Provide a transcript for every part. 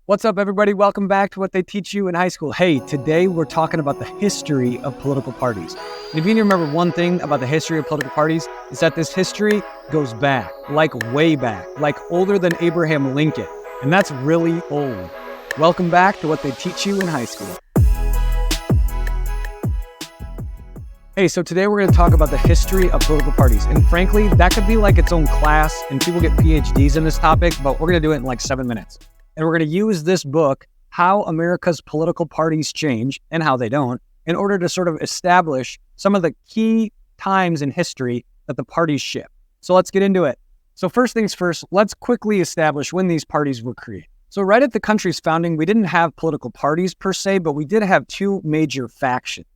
What's up, everybody? Welcome back to What They Teach You in High School. Hey, today we're talking about the history of political parties. And if you remember one thing about the history of political parties, is that this history goes back, like way back, like older than Abraham Lincoln. And that's really old. Welcome back to What They Teach You in High School. Hey, so today we're going to talk about the history of political parties. And frankly, that could be like its own class, and people get PhDs in this topic, but we're going to do it in like 7 minutes. And we're going to use this book, How America's Political Parties Change and How They Don't, in order to sort of establish some of the key times in history that the parties shift. So let's get into it. So first things first, let's quickly establish when these parties were created. So right at the country's founding, we didn't have political parties per se, but we did have two major factions.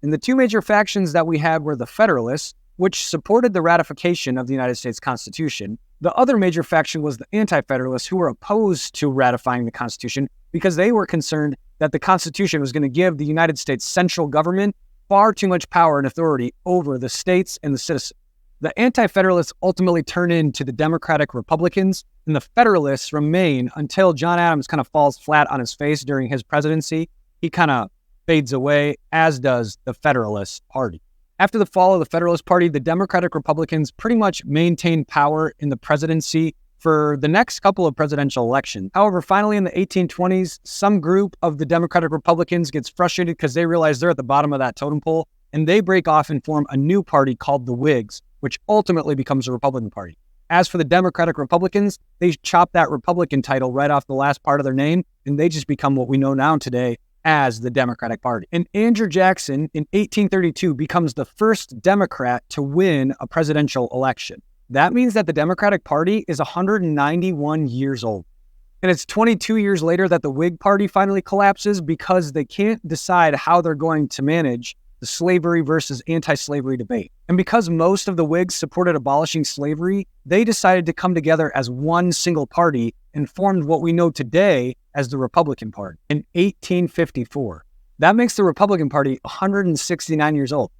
And the two major factions that we had were the Federalists, which supported the ratification of the United States Constitution. The other major faction was the Anti-federalists, who were opposed to ratifying the Constitution because they were concerned that the Constitution was going to give the United States central government far too much power and authority over the states and the citizens. The Anti-federalists ultimately turned into the Democratic Republicans, and the Federalists remain until John Adams kind of falls flat on his face during his presidency. He kind of fades away, as does the Federalist Party. After the fall of the Federalist Party, the Democratic Republicans pretty much maintained power in the presidency for the next couple of presidential elections. However, finally in the 1820s, some group of the Democratic Republicans gets frustrated because they realize they're at the bottom of that totem pole, and they break off and form a new party called the Whigs, which ultimately becomes the Republican Party. As for the Democratic Republicans, they chop that Republican title right off the last part of their name, and they just become what we know now today as the Democratic Party. And Andrew Jackson in 1832 becomes the first Democrat to win a presidential election. That means that the Democratic Party is 191 years old. And it's 22 years later that the Whig Party finally collapses because they can't decide how they're going to manage the slavery versus anti-slavery debate. And because most of the Whigs supported abolishing slavery, they decided to come together as one single party and formed what we know today as the Republican Party in 1854. That makes the Republican Party 169 years old.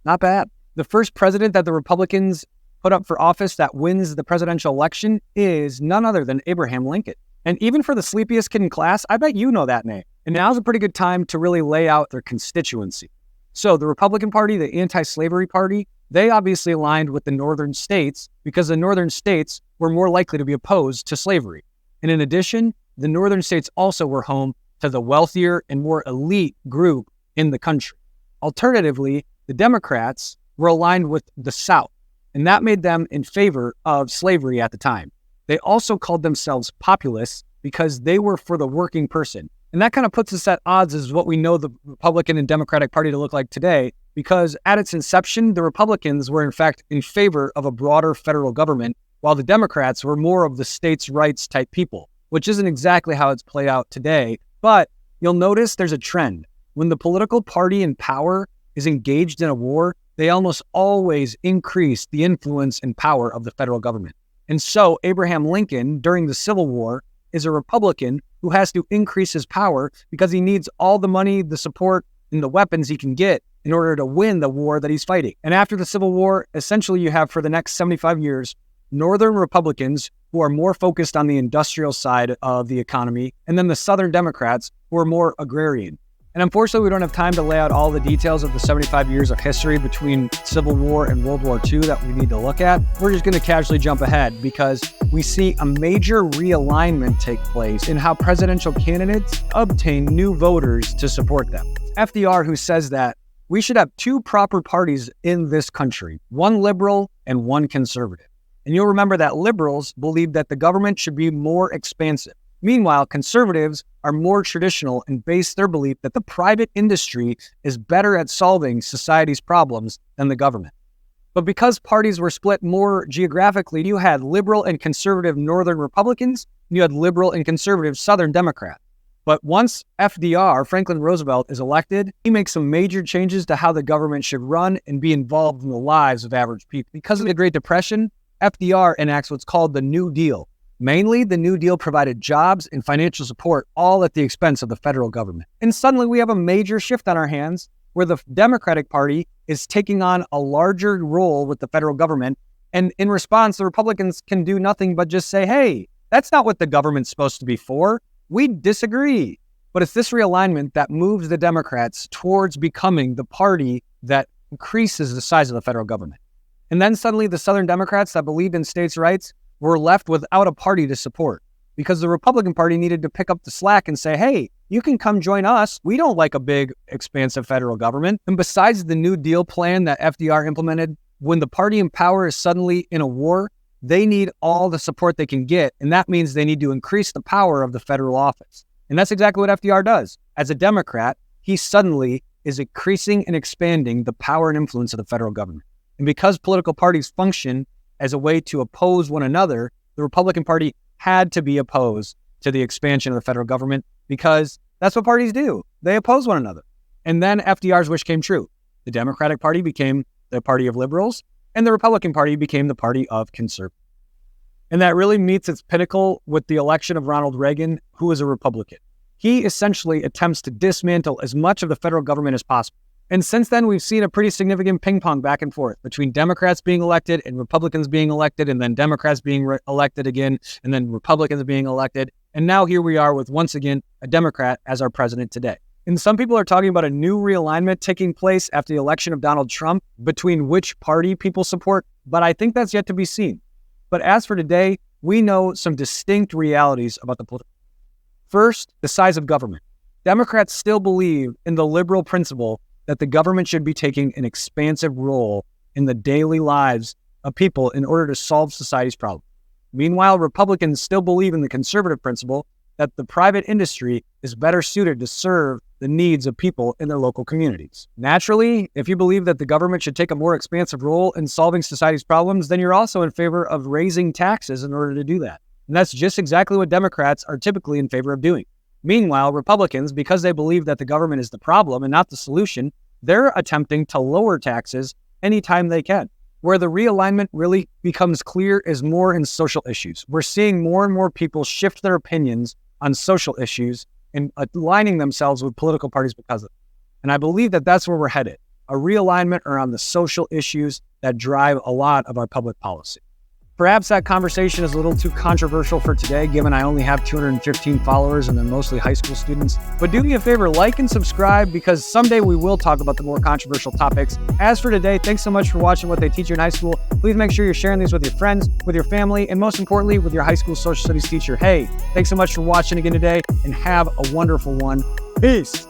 Not bad. The first president that the Republicans put up for office that wins the presidential election is none other than Abraham Lincoln. And even for the sleepiest kid in class, I bet you know that name. And now's a pretty good time to really lay out their constituency. So the Republican Party, the anti-slavery party, they obviously aligned with the northern states because the northern states were more likely to be opposed to slavery. And in addition, the northern states also were home to the wealthier and more elite group in the country. Alternatively, the Democrats were aligned with the South, and that made them in favor of slavery at the time. They also called themselves populists because they were for the working person. And that kind of puts us at odds as what we know the Republican and Democratic Party to look like today, because at its inception, the Republicans were in fact in favor of a broader federal government, while the Democrats were more of the states' rights type people, which isn't exactly how it's played out today. But you'll notice there's a trend. When the political party in power is engaged in a war, they almost always increase the influence and power of the federal government. And so Abraham Lincoln, during the Civil War, is a Republican who has to increase his power because he needs all the money, the support, and the weapons he can get in order to win the war that he's fighting. And after the Civil War, essentially you have for the next 75 years, Northern Republicans who are more focused on the industrial side of the economy, and then the Southern Democrats who are more agrarian. And unfortunately, we don't have time to lay out all the details of the 75 years of history between Civil War and World War II that we need to look at. We're just going to casually jump ahead because we see a major realignment take place in how presidential candidates obtain new voters to support them. FDR, who says that we should have two proper parties in this country, one liberal and one conservative. And you'll remember that liberals believe that the government should be more expansive. Meanwhile, conservatives are more traditional and base their belief that the private industry is better at solving society's problems than the government. But because parties were split more geographically, you had liberal and conservative Northern Republicans, and you had liberal and conservative Southern Democrats. But once FDR, Franklin Roosevelt, is elected, he makes some major changes to how the government should run and be involved in the lives of average people. Because of the Great Depression, FDR enacts what's called the New Deal. Mainly, the New Deal provided jobs and financial support, all at the expense of the federal government. And suddenly we have a major shift on our hands where the Democratic Party is taking on a larger role with the federal government. And in response, the Republicans can do nothing but just say, hey, that's not what the government's supposed to be for. We disagree. But it's this realignment that moves the Democrats towards becoming the party that increases the size of the federal government. And then suddenly the Southern Democrats that believed in states' rights were left without a party to support because the Republican Party needed to pick up the slack and say, hey, you can come join us. We don't like a big, expansive federal government. And besides the New Deal plan that FDR implemented, when the party in power is suddenly in a war, they need all the support they can get. And that means they need to increase the power of the federal office. And that's exactly what FDR does. As a Democrat, he suddenly is increasing and expanding the power and influence of the federal government. And because political parties function as a way to oppose one another, the Republican Party had to be opposed to the expansion of the federal government because that's what parties do. They oppose one another. And then FDR's wish came true. The Democratic Party became the party of liberals, and the Republican Party became the party of conservatives. And that really meets its pinnacle with the election of Ronald Reagan, who is a Republican. He essentially attempts to dismantle as much of the federal government as possible. And since then, we've seen a pretty significant ping pong back and forth between Democrats being elected and Republicans being elected, and then Democrats being elected again, and then Republicans being elected. And now here we are with, once again, a Democrat as our president today. And some people are talking about a new realignment taking place after the election of Donald Trump between which party people support, but I think that's yet to be seen. But as for today, we know some distinct realities about the political. First, the size of government. Democrats still believe in the liberal principle that the government should be taking an expansive role in the daily lives of people in order to solve society's problems. Meanwhile, Republicans still believe in the conservative principle that the private industry is better suited to serve the needs of people in their local communities. Naturally, if you believe that the government should take a more expansive role in solving society's problems, then you're also in favor of raising taxes in order to do that. And that's just exactly what Democrats are typically in favor of doing. Meanwhile, Republicans, because they believe that the government is the problem and not the solution, they're attempting to lower taxes anytime they can. Where the realignment really becomes clear is more in social issues. We're seeing more and more people shift their opinions on social issues and aligning themselves with political parties because of it. And I believe that that's where we're headed, a realignment around the social issues that drive a lot of our public policy. Perhaps that conversation is a little too controversial for today, given I only have 215 followers and they're mostly high school students. But do me a favor, like and subscribe, because someday we will talk about the more controversial topics. As for today, thanks so much for watching What They Teach You in High School. Please make sure you're sharing these with your friends, with your family, and most importantly, with your high school social studies teacher. Hey, thanks so much for watching again today, and have a wonderful one. Peace.